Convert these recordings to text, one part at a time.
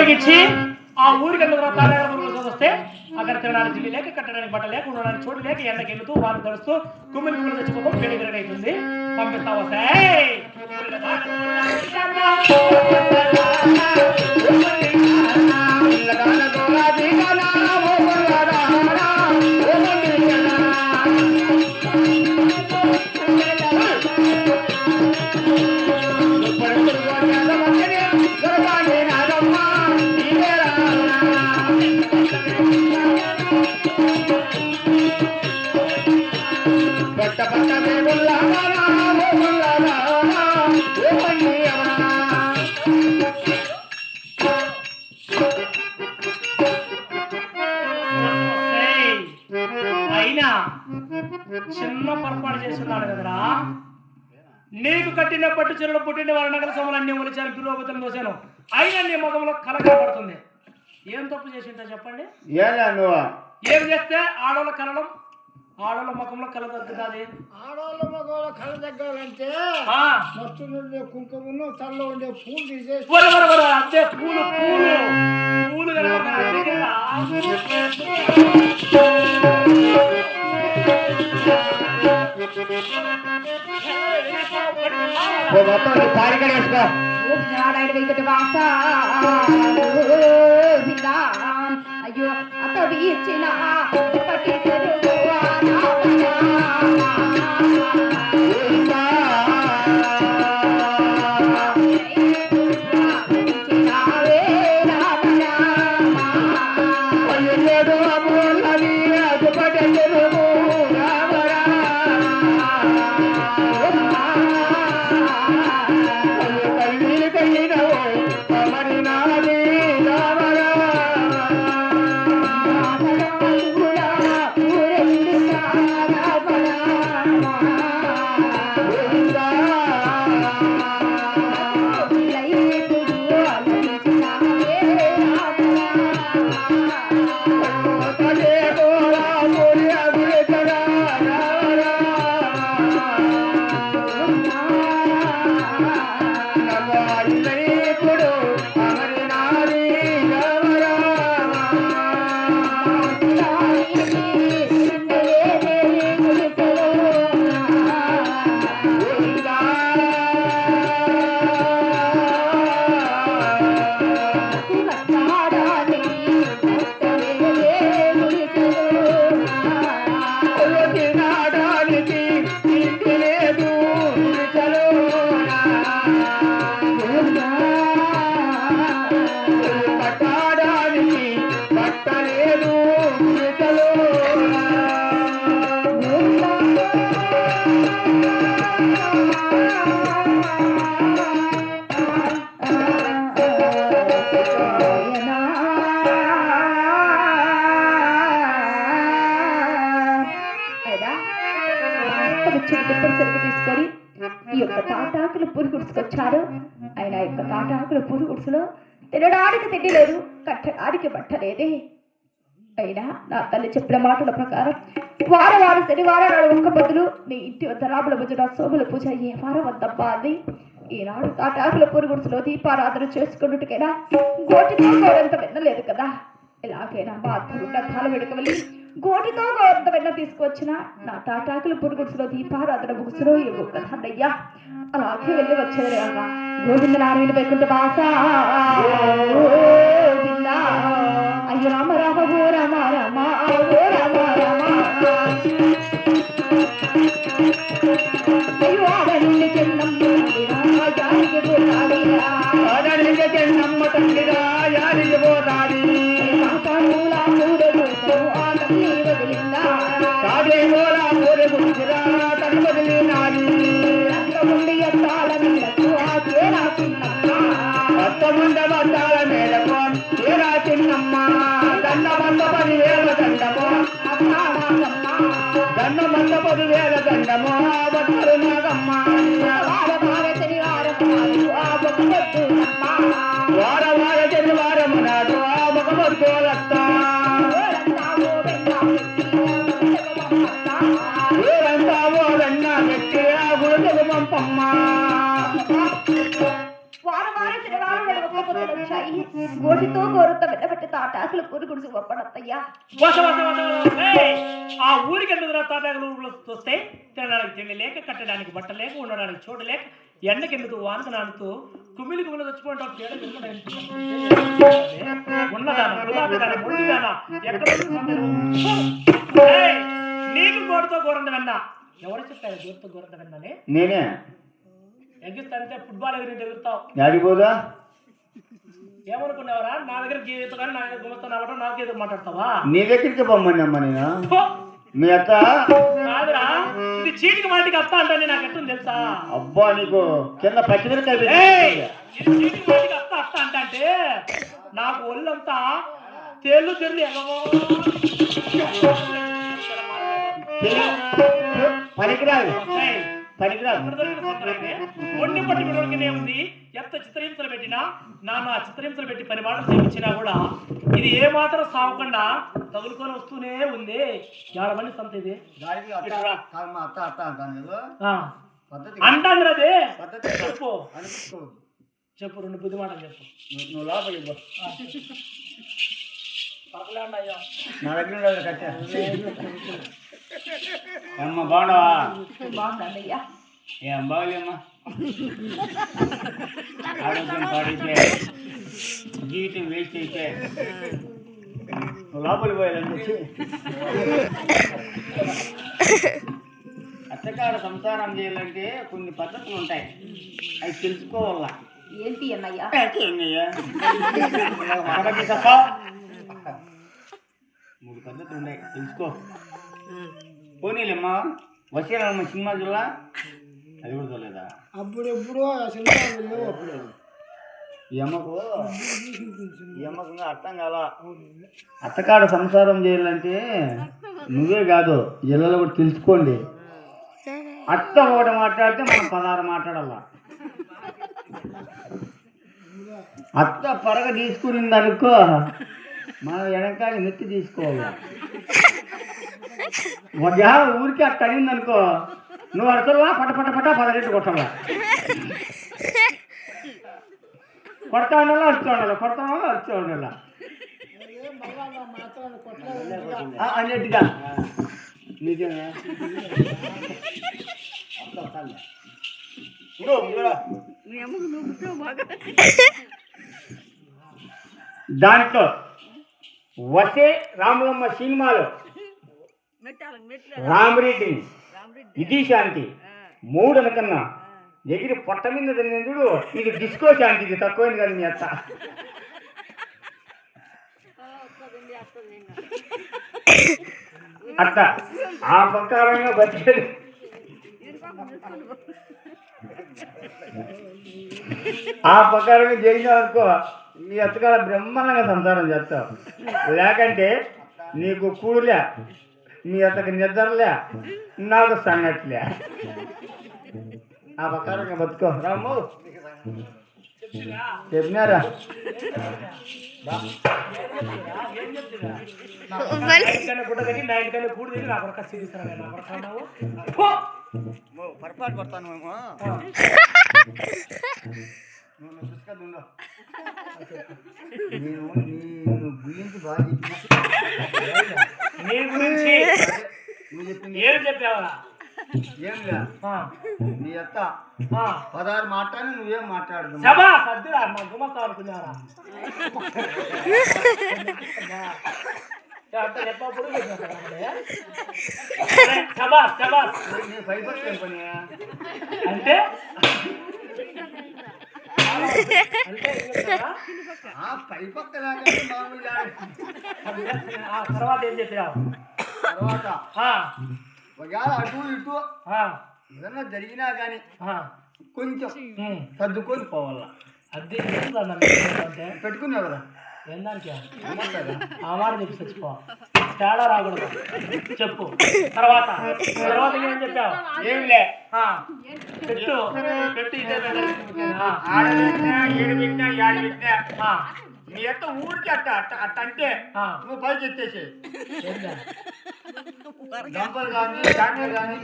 వెలిగించి ఆ ఊరికి వస్తే అక్కడ తినడానికి తిండి లేక కట్టడానికి బట్ట లేక ఉండడానికి చోటు లేక ఎండకి వెళ్తూ వారు తడుస్తూ కుమ్మిని కూడా తెచ్చుకోవడం పెళ్లి అవుతుంది. పంపిస్తావా అయినా చిన్న పొరపాటు చేస్తున్నాడు కదరా. నీకు కట్టిన పట్టు చీరలు పుట్టిన వాళ్ళ నగర సోమలన్నీ ఒలిచాను, పిలువబుద్ధులను దోశాను. అయినా నీ ముఖంలో కలగబడుతుంది. ఏం తప్పు చేసింటా చెప్పండి. ఏం చేస్తే ఆడవాళ్ళ కలడం ఆడవాళ్ళ ముఖంలో కళ తగ్గుతుంది. ఆడవాళ్ళ ముఖంలో కళ తగ్గాలంటే మత్తు నుండి కుంకుమను తల్లో ఉండే పూలు తీసేసి అంతే పూలు పూలు పూలు అయ్యో అతవి ఇచ్చిన తీసుకొని ఈ యొక్క తాటాకులు పురుగుడుచుకొచ్చారు. ఆయన యొక్క తాటాకులు పురుగుడుసులో తినడానికి తిండి లేదు, కట్టడానికి బట్ట లేదే. అయినా నా తల్లి చెప్పిన మాటల ప్రకారం వారం శనివారం ఒక్క బదులు నీ ఇంటి వద్ద రాముల భుజన సోముల పూజ ఏ వారం వద్దబ్బా అని ఈనాడు తాటాకుల పురుగుడుసులో దీపారాధన చేసుకున్నట్టుకైనా గోటితో గోరంత వినలేదు కదా. ఎలాగైనా మా అత్తరున్న తాళ వెనుక వెళ్ళి గోటితో గోరంత వెన్న తీసుకువచ్చిన నా తాటాకుల పురుగుడుసులో దీపారాధన ముగుసులో ఏమో కదా అన్నయ్యా. అలాగే వెళ్ళి వచ్చేది గోవింద నారాయణ వైకుంఠ వాస అయ్యో రామ రామ ఓ రామ రామ ఓ రామ రామ అయ్యో ఆడని చెన్నమ్మ యారికి పోతాడి వారం శనివారం వచ్చాయి. పోయి గోటితో గోరుతో వెళ్ళబెట్టి తాటాకులు పూరి గుడిసి ఒప్పడత్తయ్యా. ఆ ఊరికి ఎందుకు తాటాకులు వస్తే తినడానికి తిండి లేక, కట్టడానికి బట్ట లేక, ఉండడానికి చోటు లేక, ఎండకెందుకు వానకు నానుతూ కుమ్మిలి కుమ్మిలి తెచ్చుకుంటాం. ఉన్నదానా గులాబీదానా మొండిదానా ఎక్కడ నీకు గోడతో గోరంద వెన్నా. ఎవరు చెప్పారు గోడతో గోరంద వెన్నని? నేనే. ఎగిస్తే ఫుట్బాల్ ఎగిరి ఎగురుతావు. ఆడిపోదా ఏమనుకున్నావరా? నా దగ్గర గీత కానీ నా దగ్గర గుమస్తా నావటం నాకు ఎదురు మాట్లాడతావా? నీ దగ్గరికి పొమ్మని అమ్మ నేను. మీ అత్త కాదురా, ఇది చీటికి మాటికి అత్త అంటే నాకు ఎట్టుంది తెలుసా? అబ్బా నీకు కింద పచ్చిమిరకాయ చీటికి మాటికి అత్త అత్త అంటే నాకు ఒళ్ళంతా తేళ్ళు తెల్లి పనికిరాదు పనికిరాదు. ఒండి పట్టి విడవడికినే ఉంది. ఎంత చిత్రహింసలు పెట్టినా నాన్న చిత్రహింసలు పెట్టి పని మాటలు చేయించినా కూడా ఇది ఏ మాత్రం సాగకుండా తగులుకొని వస్తూనే ఉంది. 50 మంది సంత ఇది అంటాను అదే. చెప్పు చెప్పు, 2 బుద్ధి మాటలు చెప్పు. నువ్వు లోపలికి పో. పరకలేండి అయ్యా, నా దగ్గర కట్టా అమ్మ. బాగున్నావా? బాగుందయ్యా. ఏం బాగలేమ్మా. ఆరోగ్యం పాడైతే జీవితం వేస్ట్ అయితే నువ్వు లోపలికి పోయాలని చెప్పి అత్తకాడ సంసారం చేయాలంటే కొన్ని పద్ధతులు ఉంటాయి, అవి తెలుసుకోవాలా. ఏంటి అన్నయ్యా? ఏంటయ్యా 3 పద్ధతులు ఉన్నాయి, తెలుసుకో. పోనీలేమ్మా. వసీలమ్మ సినిమా చూడలా? అది కూడా చూడలేదా? అప్పుడెప్పుడు సినిమా వెళ్ళావు. అప్పుడు ఈ అమ్మకు అర్థం కాల. అత్తకాడ సంసారం చేయాలంటే నువ్వే కాదు ఇళ్ళలో కూడా తెలుసుకోండి. అత్త ఒకటి మాట్లాడితే మనం 16 మాట్లాడాలా. అత్త పరగ తీసుకునింది అనుకో, మనం వెనకాల మెత్తి తీసుకోవాలి. మధ్యాహ్నం ఊరికి అట్ట అడిగింది అనుకో, నువ్వు అడతలా పట పట పట 10 కొట్టాలా. కొడతా ఉండాలా, అరుస్తూ ఉండాలి, కొడతా ఉండాలి, అరుస్తూ ఉండాలి అన్నట్టుగా. నిజమే. దాంట్లో వసే రాములమ్మ సినిమాలో రామరెడ్డిని ఇది శాంతి 3 అనకన్నా ఎగిరి పొట్ట మీద తినేందుడు ఇది డిస్కో శాంతి. ఇది తక్కువైంది కదా మీ అత్త. అత్త ఆ ప్రకారంగా బతికేది. ఆ ప్రకారంగా చేసినావనుకో మీ అత్తకాడ బ్రహ్మాండంగా సంసారం చేస్తావు. లేకంటే నీకు కూడులే, మీ అత్తకి నిద్రలే, నాకు సంగట్లే. ఆ ప్రకారంగా బతుకో. రాము చెప్పినారా? పొరపాటు పడతాను మేము. నేను గురించి బాగా నీ గురించి ఏం చెప్పావా? ఏంగా నీ అత్త 16 మాట్లాడి నువ్వేం మాట్లాడదు. సభా సద్దురా మా గుమస్తా అనుకున్నారా? అంటే తర్వాత ఏం చెప్పావు? తర్వాత ఒకవేళ అటు ఇటు ఏదన్నా జరిగినా కానీ కొంచెం సర్దుకొని పోవాలా. అదే పెట్టుకున్నావు కదా ఏందానికి ఆ మాట చెప్పి చచ్చిపో, తేడా రాకూడదు. చెప్పు తర్వాత తర్వాత ఏం చెప్పావు? ఏంలే పెట్టు పెట్టు ఇదే ఆడబెట్టినా నీ యొక్క ఊరికి అట్ట అట్ట అట్ట అంటే నువ్వు పైకి ఎత్తేసి డంపలు కానీ ట్రాక్టర్ కానీ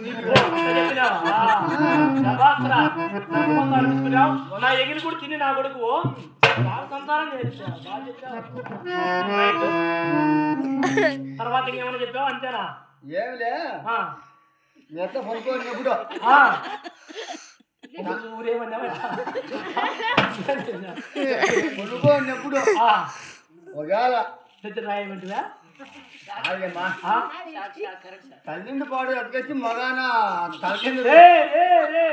నా ఎగిరి కూడా తిని నా కొడుకు బాగా సంసారం చేయించా బాగా చెప్పావు. రైట్. తర్వాత ఇంకేమైనా చెప్పావు అంతేనా? ఏమిలే ఆ. ఎంత పనుకోనిప్పుడు ఆ. ఊరేమన్నావా? పనుకోనిప్పుడు ఆ. ఒకవేళ రాయమంటివా? ఆగేమ్మా ఆ? తల్లిండి పాడు ఎక్కచ్చి మగాన తల కింద రే, రే, రే.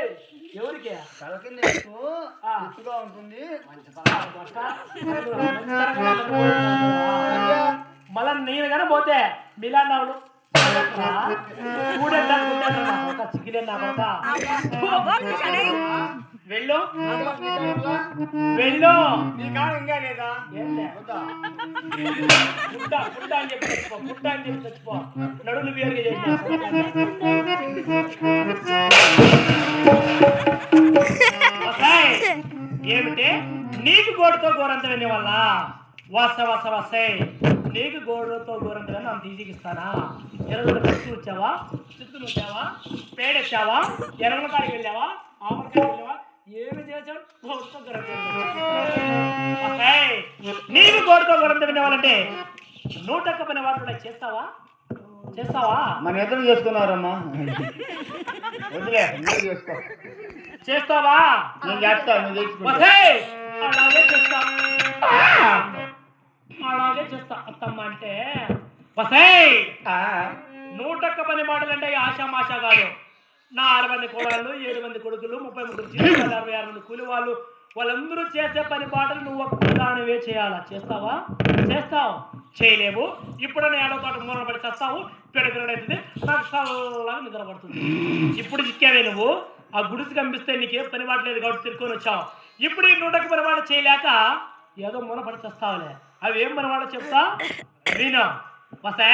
ఎవరికి తల కింద ఎక్కువ ఎత్తుగా ఉంటుంది మళ్ళా నేను కానీ పోతే మిలాన్నావులు చిక్కిలే నా వెళ్ళు వెళ్ళు నీ కాడ ఇంకా లేదా ఏంలే పుట్ట పుట్ట అని చెప్పి చచ్చిపో పుట్ట అని చెప్పి చచ్చిపో నడులు వేరుగా చేసిన ఏమిటి నీకు గోడతో గోరంతమైన వల్ల వస వస వసే నీకు గోడతో గోరంతగా నన్ను తీసికిస్తానా ఎర్రగడ్డ పచ్చి వచ్చావా చుట్టూ వచ్చావా పేడెచ్చావా ఎర్రగడ్డ కాడికి వెళ్ళావా ఆమరకాడికి వెళ్ళావా ఏమి చేసావు గోడతో గోరంతే నీకు గోడతో గోరంతమైన వాళ్ళంటే 101 పని వాటిలో చేస్తావా చేస్తావా మన ఎదురు చేసుకున్నారమ్మా వదిలే నువ్వు చేసుకో చేస్తావా నేను చేస్తా నువ్వు తెచ్చుకుంటా అలాగే చేస్తా అలాగే చేస్తా అత్తమ్మ అంటే 101 పని మాటలు అంటే ఆశామాషా కాదు నా 6 మంది కోడళ్ళు 7 మంది కొడుకులు 33 చిన్నలు 66 మంది కూలి వాళ్ళు వాళ్ళందరూ చేసే పని పాటలు నువ్వు ఒక్కదానివే చేయాలా చేస్తావా చేస్తావు చేయలేవు ఇప్పుడు నేను ఏడో తోట మూల పడి చేస్తావు పెడగడవుతుంది నాకు చల్లగా నిద్ర పడుతుంది ఇప్పుడు చిక్కావే నువ్వు ఆ గుడిసి కనిపిస్తే నీకేం పని పాటలేదు కాబట్టి తిరుక్కొని వచ్చావు ఇప్పుడు ఈ 101 పని పాట చేయలేక ఏదో మూల పడి చేస్తావులే అవి ఏం పని పాట చెప్తా విను వసే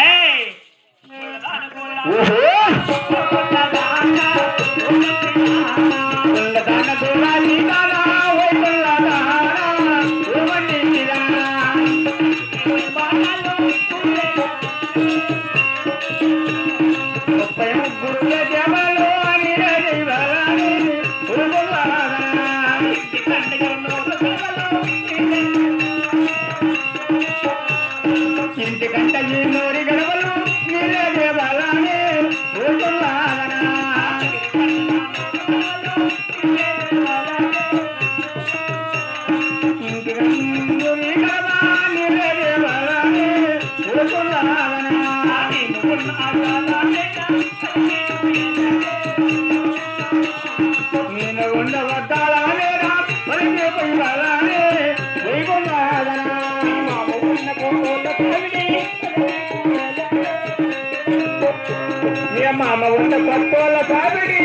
ఇంటికంట ఈ నోరి గడవలు నీరే బలానే నేను ఉండవద్దాలే మనకి పోయి బలానే పోయి మామ ఉన్న పట్టుల కాబట్టి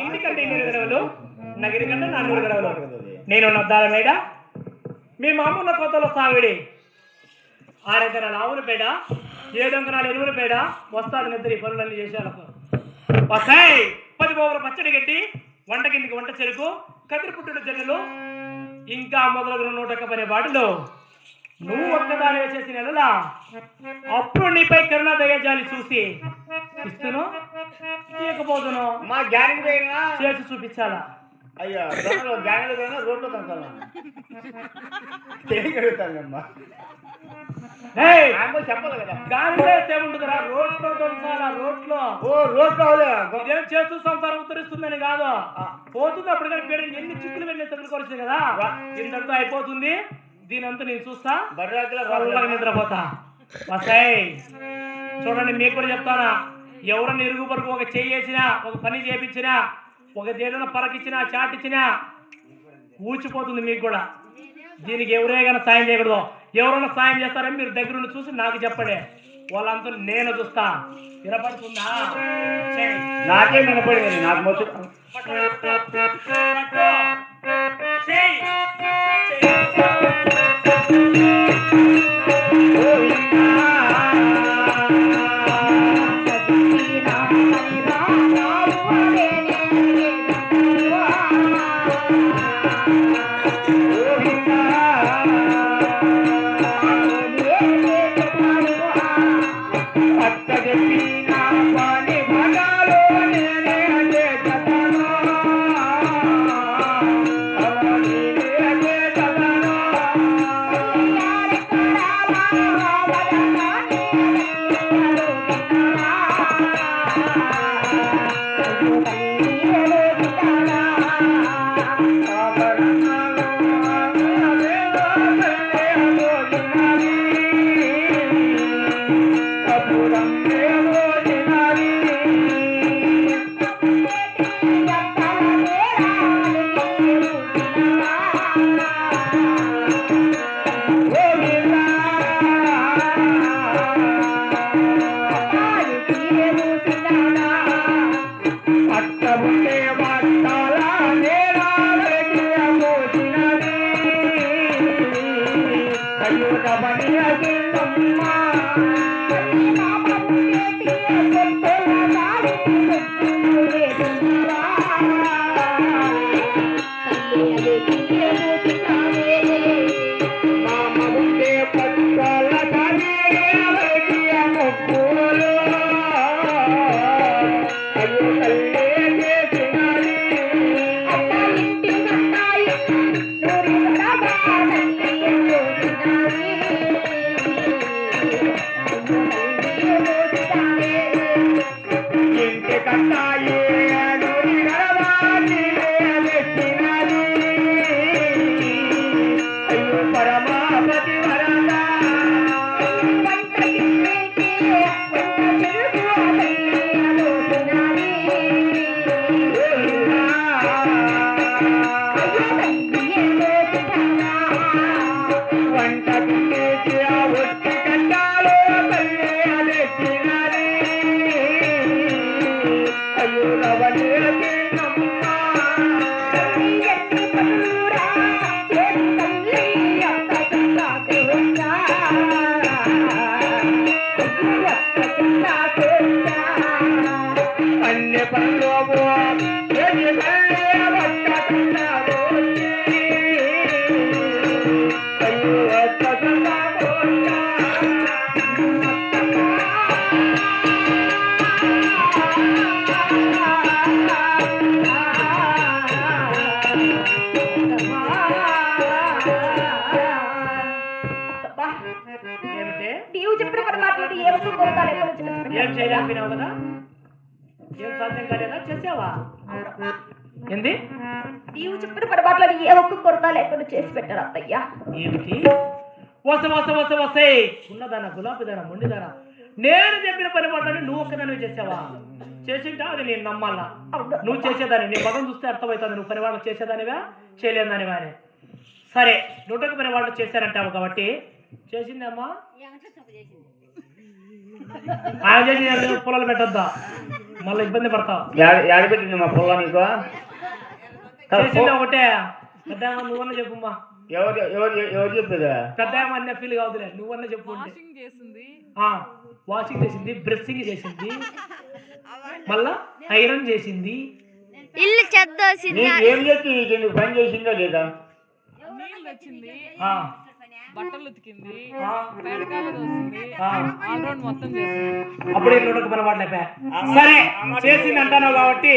ఇంటికంటే 8 గడవలు నగిరి కంటే 4 గడవలు నేను నద్దాల మేడ మీ మామూలు కొత్తలో సావిడి 6 ఎకరాల ఆవుల పేడ 7 ఎకరాల ఎరువుల పేడ వస్తాడు నిద్ర ఈ పనులన్నీ చేసేవాళ్ళకు వస్తాయి 10 బోగుల పచ్చడి గడ్డి వంట కిందికి వంట చెరుకు కదిరి పుట్టుడు జల్లులు ఇంకా మొదలగు 101 పనే బాటలు నువ్వు ఒక్కదాని చేసిన నెలలా అప్పుడు నీపై కరుణ దయజాలి చూసి ఇస్తును తీయకపోతును మా గ్యారెంటీ చేసి చూపించాలా అయ్యా దొంగలు గ్యాంగ్లు పోయినా రోడ్లో తంకాలా తెలియగలుగుతానమ్మా ఏయ్, ఆమె చెప్పాలి కదా. గాలిలో ఏముంటుందిరా, రోడ్లో దొంగసాల రోడ్లో. ఓ రోడ్లో ఇదేం చేస్తూ సంసారం ఉత్తరిస్తుందని కాదు, పోతుంది అప్పుడు కానీ పేరు ఎన్ని చిక్కులు వెళ్ళి తగులుకొచ్చాయి కదా, ఇంతటితో అయిపోతుంది. దీనంతా నేను చూస్తా, బర్రాకుల నిద్రపోతా. వస్తాయి చూడండి, మీకు కూడా చెప్తానా, ఎవరన్నా ఇరుగు వరకు ఒక చెయ్యి వేసినా, ఒక పని చేయించినా, ఒక దేనిలో పరకిచ్చినా, చాటిచ్చినా ఊచిపోతుంది మీకు కూడా. దీనికి ఎవరైనా సాయం చేయకూడదు. ఎవరైనా సాయం చేస్తారని మీరు దగ్గరుండి చూసి నాకు చెప్పండి, వాళ్ళంతా నేను చూస్తా. వినపడుతుందా? నాకే వినపడింది, నాకు మొత్తం నీవు చెప్పిన పని మాట్లాడి ఏ వస్తువు కొడతాను ఎక్కడ ఏం చేయలేకపోయినావు కదా, ఏం సాధ్యం కాలేదా, చేసావా? ఏంది? నీవు చెప్పిన పని మాట్లాడి ఏ ఒక్క కొరత లేకుండా చేసి పెట్టారు అత్తయ్యా. ఏమిటి? వసే ఉన్నదానా, గులాబీదానా, మొండిదానా, నేను చెప్పిన పని మాట్లాడి నువ్వు ఒక్కదానివి చేసావా? చేసింటా అది నేను నమ్మాలా? నువ్వు చేసేదాన్ని నీ మగం చూస్తే అర్థమవుతుంది, నువ్వు పని వాళ్ళు చేసేదానివా చేయలేదానివా అని. సరే, 100కు పని వాళ్ళు చేశారంటావు కాబట్టి చేసిందమ్మా. ఆయన చేసి పొలాలు పెట్టొద్దా, మళ్ళీ ఇబ్బంది పడతావు. పెట్టింది మా పొలం నీకు చేసింది ఒకటే, పెద్ద నువ్వన్నా చెప్పుమ్మా. ఎవరు ఎవరు ఎవరు చెప్పేదా? పెద్ద అన్న ఫీల్ కావద్దులే, నువ్వన్నా చెప్పు. వాషింగ్ చేసింది, బ్రషింగ్ చేసింది, మళ్ళా ఐరన్ చేసింది, ఇల్లు చెద్దోసింది, ఏం చేసి నీకు పని చేసిందా లేదా? బట్టలు ఉతికింది, పేడకాయలు దోసింది, మొత్తం చేసింది. అప్పుడే 100కు పని పడలేపా. సరే చేసింది అంటాను కాబట్టి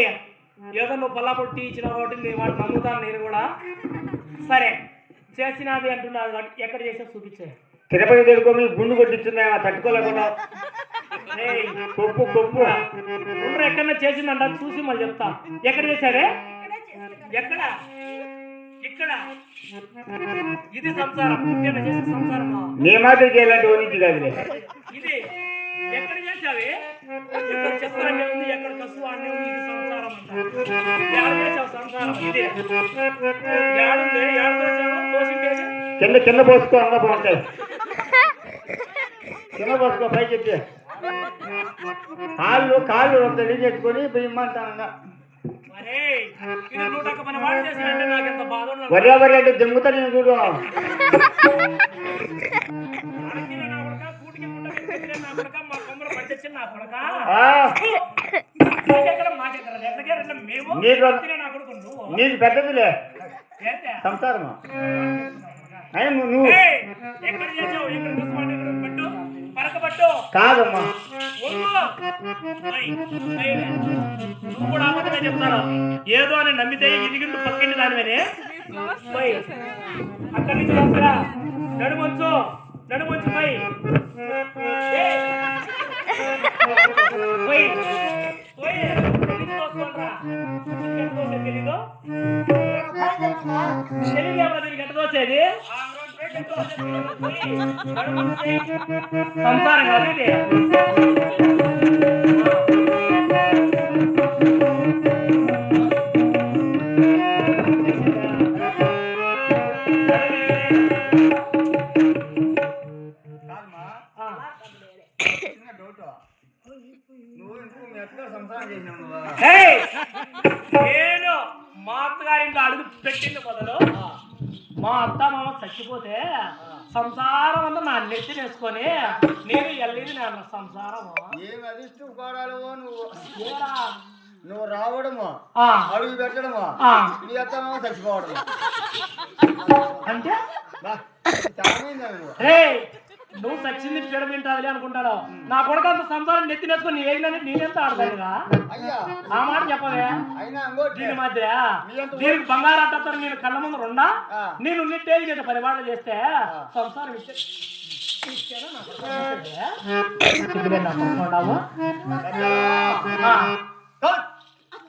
ఏదో నువ్వు పల్లాపొట్టి టీ ఇచ్చినావు కాబట్టి నీ వాటి నమ్ముతాను నేను కూడా. సరే చేసినది అంటున్నావు కాబట్టి ఎక్కడ చేసావు చూపించే. తిరుపతి తెలుగుమి గుండు కొట్టించున్నా తట్టుకోలేకుండా కొప్పు కొప్పు ఉండరు ఎక్కడన్నా చేసిందంట చూసి మళ్ళీ చెప్తా. ఎక్కడ చేశారే? ఎక్కడ? ఇక్కడ. ఇది సంసారం. పుట్టిన చేసే సంసారమా? నీ మాదిరి చేయాలంటే ఓనికి కాదు. ఇది ఎక్కడ చేసావి? ఎక్కడ చెప్పాలనే ఉంది, ఎక్కడ కసు అనే ఉంది. ఇది సంసారం అంట. ఎక్కడ చేసావు సంసారం? ఇది ఏడుంది, ఏడు చేసావు దోషించేది. కింద కింద పోసుకో, అంగా బాగుంటాయి. కింద పోసుకో, పైకి ఎత్తి కాళ్ళు కాళ్ళు రెడీ చేసుకొని బియ్యమంటానంగా. అరే ఇది 101 పని వాడు చేసినంటే నాకు ఎంత బాధ ఉన్నది. వరి వరి అంటే దెంగుతా నేను చూడు. నీకు పెద్దదిలే సంసారమా. నువ్వు ఎక్కడ చేసావు? ఎక్కడ చూసుకోండి, పట్టు పరకబట్టు కాదమ్మా. నువ్వు కూడా అబద్ధమే చెప్తాను. ఏదో అని నమ్మితే ఇదిగిండు పక్కింటి దానివని అక్కడి నుంచి వస్తారా? నడుమొచ్చు నడుమొచ్చు పోయి తెలీదు ఎట్ట దోసేది సంసారం కాదు ఇది. నేను మా అత్తగారింట్లో అడుగు పెట్టింది మొదలు మా అత్త మామ చచ్చిపోతే సంసారం అంతా నా నెత్తి వేసుకొని నేను వెళ్ళేది నేను సంసారం. ఏం అదిష్టం కోరాలవో నువ్వు రావడము అడుగు పెట్టడము నీ అత్తమో చచ్చిపోవడము అంటే నువ్వు చచ్చింది పీడ తింటాది అనుకుంటాడు. నా కొడుకు అంత సంసారం నెత్తి నేర్చుకుని నేనెంత ఆడతానుగా ఆ మాట చెప్పవే. దీని మధ్య దీనికి బంగారు అట్టతారు. నేను కళ్ళ ముందు ఉండా నేను ఉన్నట్టే చేసే పరిపాలన చేస్తే సంసారం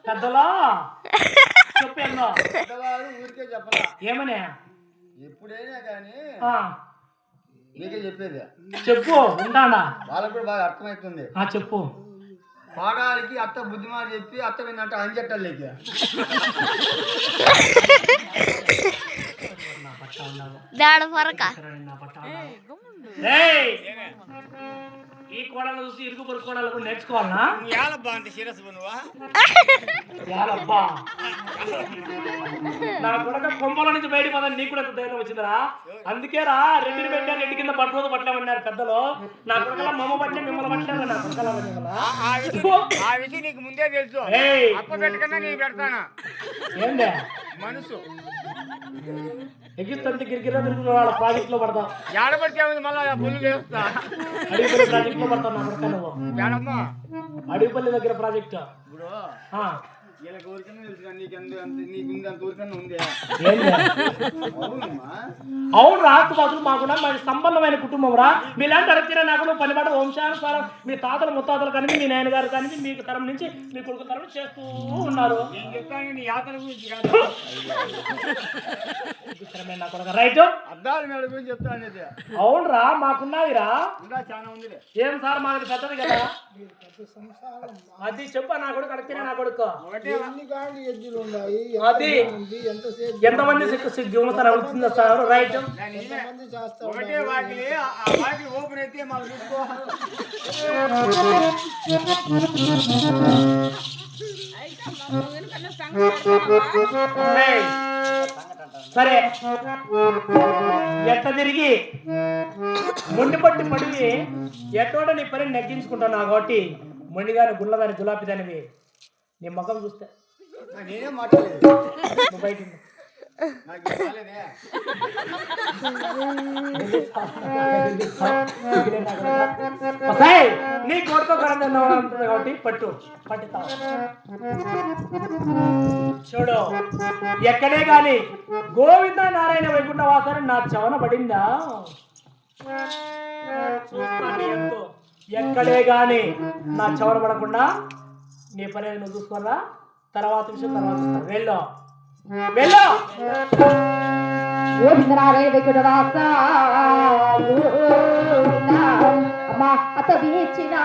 పెద్దలో చెప్పేందో ఊరికే చెప్పాలా ఏమనే ఎప్పుడైనా కానీ నీకే చెప్పేది. చెప్పు ఉంటాడా వాళ్ళకు కూడా బాగా అర్థమవుతుంది. చెప్పు. పాడాలకి అత్త బుద్ధిమాట చెప్పి అత్త విన్నట్టు అంచెట్టలేక దాడ పొరక ఈ కోడలు చూసి ఇరుగు పొరుగు కోడలు నేర్చుకోవాలనా? నా కొడక కొంపల నుంచి బయట పదని నీకు కూడా ధైర్యం వచ్చిందిరా. అందుకే రా రెడ్డిని పెట్టారు, రెడ్డి కింద పట్టుకోదు పట్టలేమన్నారు పెద్దలు. నా కొడకలా మమ్మ పట్టే మిమ్మల్ని పట్టలేదు. నా కొడకలా ఆ విషయం నీకు ముందే తెలుసు. అప్ప పెట్టుకున్నా నీ పెడతానా ఏందే మనసు ఎగిస్తంత గిరిగిరా తిరుగుతున్న వాళ్ళ ప్రాజెక్ట్ లో పడతాం. ఏడబడితే మళ్ళీ పుల్లు చేస్తా అడిగిపల్లి ప్రాజెక్ట్ లో పడతావు. నా కొడక నువ్వు మేడమ్మా అడిగిపల్లి దగ్గర ప్రాజెక్ట్ వీళ్ళకి ఊరికన్నా తెలుసు. నీకు అంత ఊరికన్నా ఉంది. అవును రాస్తు బాతులు మాకుండా మన సంబంధమైన కుటుంబం రా. మీలాంటి అడిగితే నాకు నువ్వు పనిపాట వంశానుసారం మీ తాతలు ముత్తాతలు కానీ మీ నాయనగారు కానీ మీకు తరం నుంచి మీ కొడుకు తరం చేస్తూ ఉన్నారు. నీ యాత్ర గురించి నా కొడుకు రైట్ అద్దాలు మేడ గురించి చెప్తాను. అవునరా మాకున్నాయిరా. ఇంకా చాలా ఉంది. ఏం సార్ మాది పెద్దది కదా అది చెప్పా. నా కొడుకు అడిగితే నా కొడుకు అది ఎంతమంది జీవనసారం అవుతుందా సార్? రైట్ ఒకటే వాకిలి ఓపెన్ అయితే మనం చూసుకో. సరే ఎట్ట తిరిగి మొండి పట్టి పడివి ఎట్టోట నీ పని నెగ్గించుకుంటావు. నా కాబట్టి మొండిగాని గుళ్ళదాని గులాబీ దానివి నీ ముఖం చూస్తే నేనేం మాట్లాడలేదు. బయట వస్తాయ్, నీ కొడుకు ఉంటుంది కాబట్టి పట్టుతావు. చూడు, ఎక్కడే గాని గోవింద నారాయణ వైకుంఠ వాసాన్ని నా చవన పడిందా చూస్తాను. ఎంతో ఎక్కడే గాని నా చవన పడకుండా నీ పని నువ్వు చూసుకోరా. తర్వాత విషయం తర్వాత చూస్తా. వెళ్ళు వెళ్ళు. గోవిందనారాయణ వైకుంఠ వాస అమ్మా అత వీచిన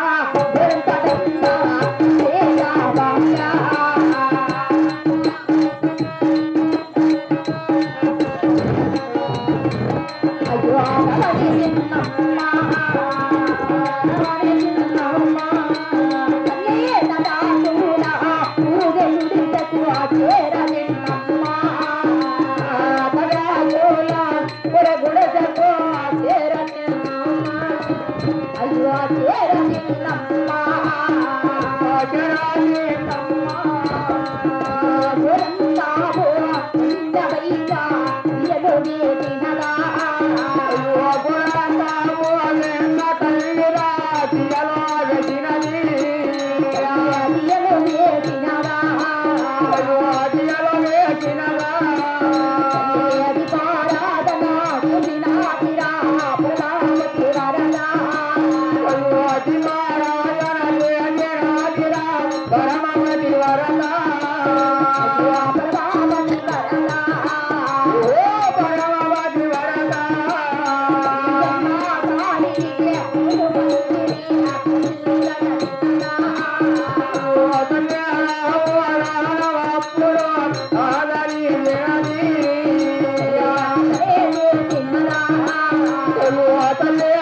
తల్లి